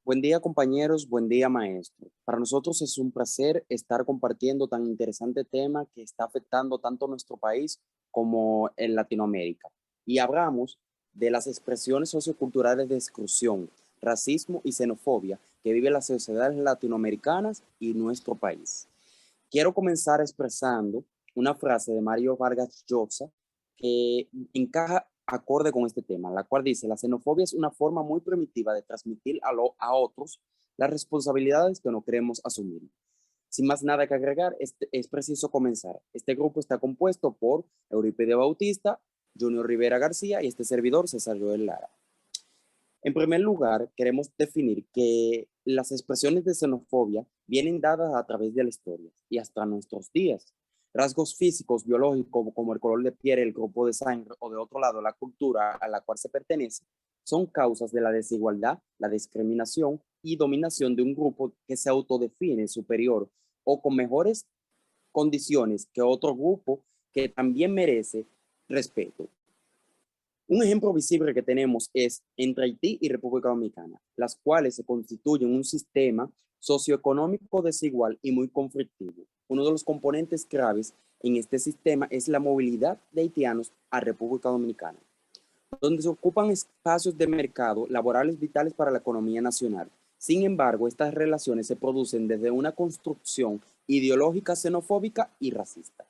Buen día compañeros, buen día maestro. Para nosotros es un placer estar compartiendo tan interesante tema que está afectando tanto nuestro país como en Latinoamérica. Y hablamos de las expresiones socioculturales de exclusión, racismo y xenofobia que viven las sociedades latinoamericanas y nuestro país. Quiero comenzar expresando una frase de Mario Vargas Llosa que encaja acorde con este tema, la cual dice: la xenofobia es una forma muy primitiva de transmitir a otros las responsabilidades que no queremos asumir. Sin más nada que agregar, es preciso comenzar. Este grupo está compuesto por Euripides Bautista, Junior Rivera García y este servidor César Joel Lara. En primer lugar, queremos definir que las expresiones de xenofobia vienen dadas a través de la historia y hasta nuestros días. Rasgos físicos, biológicos, como el color de piel, el grupo de sangre o de otro lado, la cultura a la cual se pertenece, son causas de la desigualdad, la discriminación y dominación de un grupo que se autodefine superior o con mejores condiciones que otro grupo que también merece respeto. Un ejemplo visible que tenemos es entre Haití y República Dominicana, las cuales se constituyen un sistema socioeconómico desigual y muy conflictivo. Uno de los componentes claves en este sistema es la movilidad de haitianos a República Dominicana, donde se ocupan espacios de mercado laborales vitales para la economía nacional. Sin embargo, estas relaciones se producen desde una construcción ideológica xenofóbica y racista.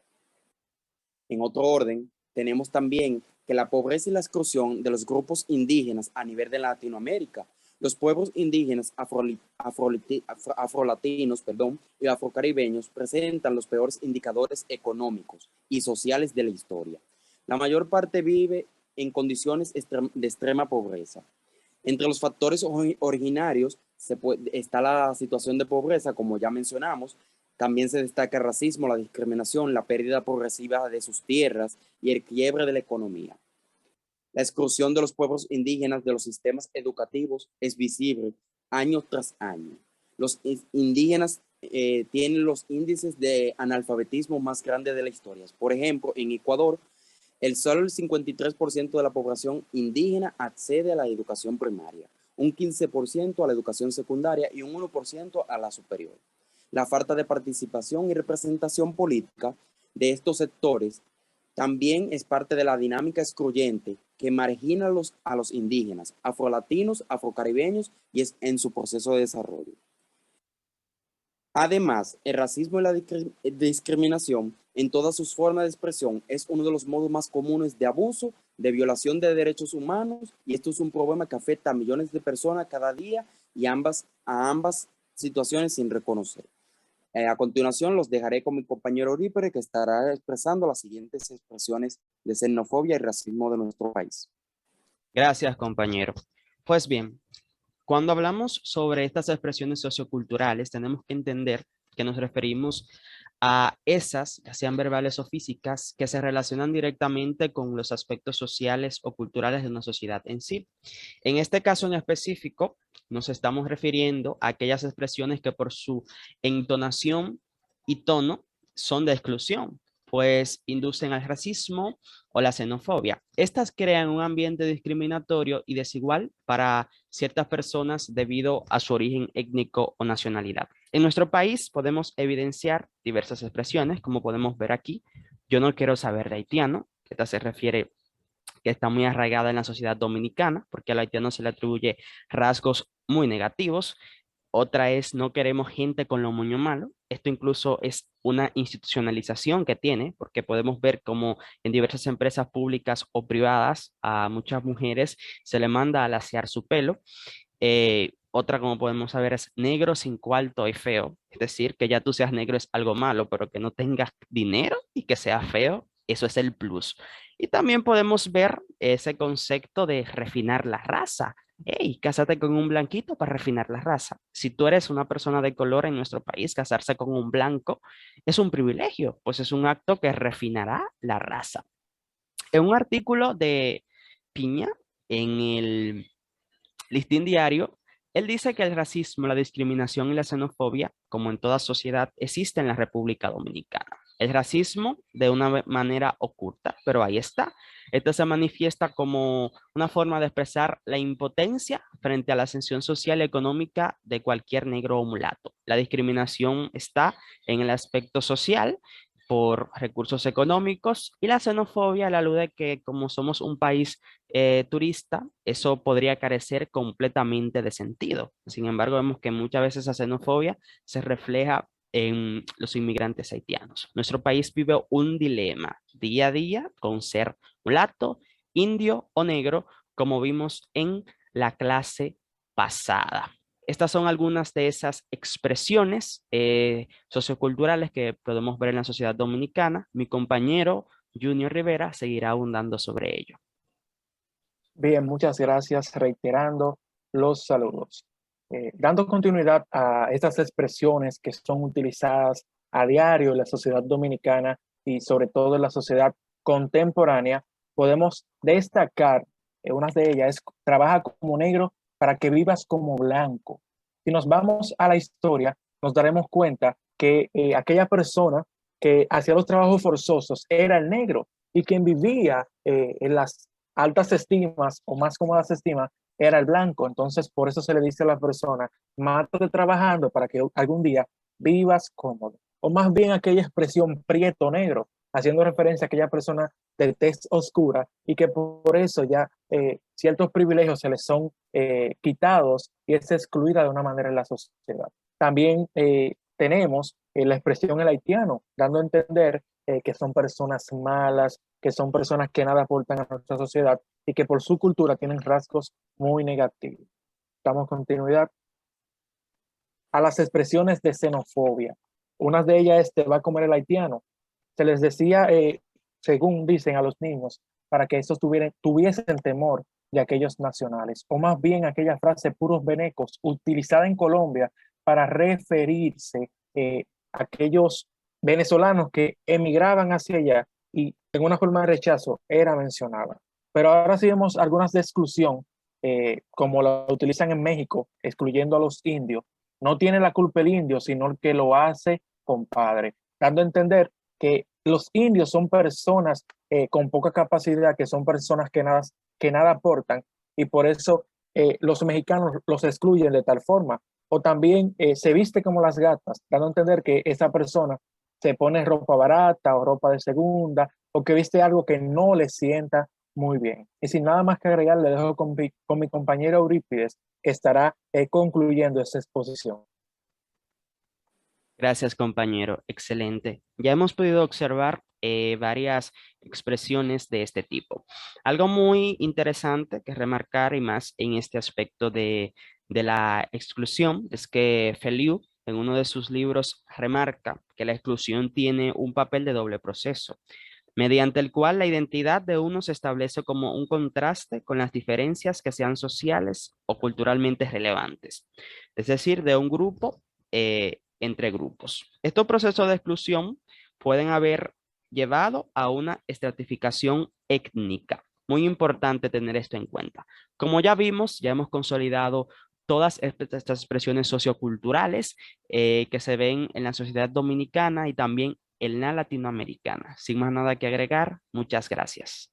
En otro orden, tenemos también que la pobreza y la exclusión de los grupos indígenas a nivel de Latinoamérica. Los pueblos indígenas afrolatinos y afrocaribeños presentan los peores indicadores económicos y sociales de la historia. La mayor parte vive en condiciones de extrema pobreza. Entre los factores originarios está la situación de pobreza, como ya mencionamos. También se destaca el racismo, la discriminación, la pérdida progresiva de sus tierras y el quiebre de la economía. La exclusión de los pueblos indígenas de los sistemas educativos es visible año tras año. Los indígenas tienen los índices de analfabetismo más grandes de la historia. Por ejemplo, en Ecuador, solo el 53% de la población indígena accede a la educación primaria, un 15% a la educación secundaria y un 1% a la superior. La falta de participación y representación política de estos sectores también es parte de la dinámica excluyente que margina a los indígenas, afrolatinos, afrocaribeños y es en su proceso de desarrollo. Además, el racismo y la discriminación en todas sus formas de expresión es uno de los modos más comunes de abuso, de violación de derechos humanos, y esto es un problema que afecta a millones de personas cada día y a ambas situaciones sin reconocer. A continuación los dejaré con mi compañero Eurípere, que estará expresando las siguientes expresiones de xenofobia y racismo de nuestro país. Gracias, compañero. Pues bien, cuando hablamos sobre estas expresiones socioculturales, tenemos que entender que nos referimos a esas, ya sean verbales o físicas, que se relacionan directamente con los aspectos sociales o culturales de una sociedad en sí. En este caso en específico, nos estamos refiriendo a aquellas expresiones que por su entonación y tono son de exclusión, pues inducen al racismo o la xenofobia. Estas crean un ambiente discriminatorio y desigual para ciertas personas debido a su origen étnico o nacionalidad. En nuestro país podemos evidenciar diversas expresiones, como podemos ver aquí. Yo no quiero saber de haitiano, que esta se refiere que está muy arraigada en la sociedad dominicana, porque al haitiano se le atribuye rasgos muy negativos. Otra es no queremos gente con lo moño malo. Esto incluso es una institucionalización que tiene, porque podemos ver como en diversas empresas públicas o privadas a muchas mujeres se le manda a lasear su pelo. Otra, como podemos saber, es negro sin cuarto y feo. Es decir, que ya tú seas negro es algo malo, pero que no tengas dinero y que sea feo, eso es el plus. Y también podemos ver ese concepto de refinar la raza. Hey, cásate con un blanquito para refinar la raza. Si tú eres una persona de color en nuestro país, casarse con un blanco es un privilegio, pues es un acto que refinará la raza. En un artículo de Piña en el Listín Diario, él dice que el racismo, la discriminación y la xenofobia, como en toda sociedad, existe en la República Dominicana. El racismo de una manera oculta, pero ahí está. Esto se manifiesta como una forma de expresar la impotencia frente a la ascensión social y económica de cualquier negro o mulato. La discriminación está en el aspecto social por recursos económicos y la xenofobia la alude que como somos un país turista, eso podría carecer completamente de sentido. Sin embargo, vemos que muchas veces esa xenofobia se refleja en los inmigrantes haitianos. Nuestro país vive un dilema día a día con ser mulato, indio o negro, como vimos en la clase pasada. Estas son algunas de esas expresiones socioculturales que podemos ver en la sociedad dominicana. Mi compañero Junior Rivera seguirá abundando sobre ello. Bien, muchas gracias, reiterando los saludos. Dando continuidad a estas expresiones que son utilizadas a diario en la sociedad dominicana y sobre todo en la sociedad contemporánea, podemos destacar una de ellas es trabaja como negro para que vivas como blanco. Si nos vamos a la historia, nos daremos cuenta que aquella persona que hacía los trabajos forzosos era el negro y quien vivía en las altas estimas o más cómodas estimas era el blanco. Entonces, por eso se le dice a la persona, mátate trabajando para que algún día vivas cómodo. O más bien aquella expresión prieto negro, haciendo referencia a aquella persona de tez oscura y que por eso ya ciertos privilegios se les son quitados y es excluida de una manera en la sociedad. También tenemos la expresión el haitiano, dando a entender que son personas malas, que son personas que nada aportan a nuestra sociedad y que por su cultura tienen rasgos muy negativos. Damos continuidad a las expresiones de xenofobia. Una de ellas es, te va a comer el haitiano. Se les decía, según dicen a los niños, para que estos tuviesen temor de aquellos nacionales, o más bien aquella frase puros venecos, utilizada en Colombia para referirse a aquellos venezolanos que emigraban hacia allá y en una forma de rechazo era mencionada. Pero ahora sí vemos algunas de exclusión, como la utilizan en México, excluyendo a los indios. No tiene la culpa el indio, sino el que lo hace compadre, dando a entender que los indios son personas con poca capacidad, que son personas que nada aportan, y por eso los mexicanos los excluyen de tal forma. O también se viste como las gatas, dando a entender que esa persona se pone ropa barata o ropa de segunda, o que viste algo que no le sienta muy bien. Y sin nada más que agregar, le dejo con mi compañero Eurípides, que estará concluyendo esta exposición. Gracias, compañero. Excelente. Ya hemos podido observar varias expresiones de este tipo. Algo muy interesante que remarcar y más en este aspecto de la exclusión es que Feliu en uno de sus libros remarca que la exclusión tiene un papel de doble proceso, mediante el cual la identidad de uno se establece como un contraste con las diferencias que sean sociales o culturalmente relevantes, es decir, de un grupo entre grupos. Estos procesos de exclusión pueden haber llevado a una estratificación étnica. Muy importante tener esto en cuenta. Como ya vimos, ya hemos consolidado todas estas expresiones socioculturales que se ven en la sociedad dominicana y también en la latinoamericana. Sin más nada que agregar, muchas gracias.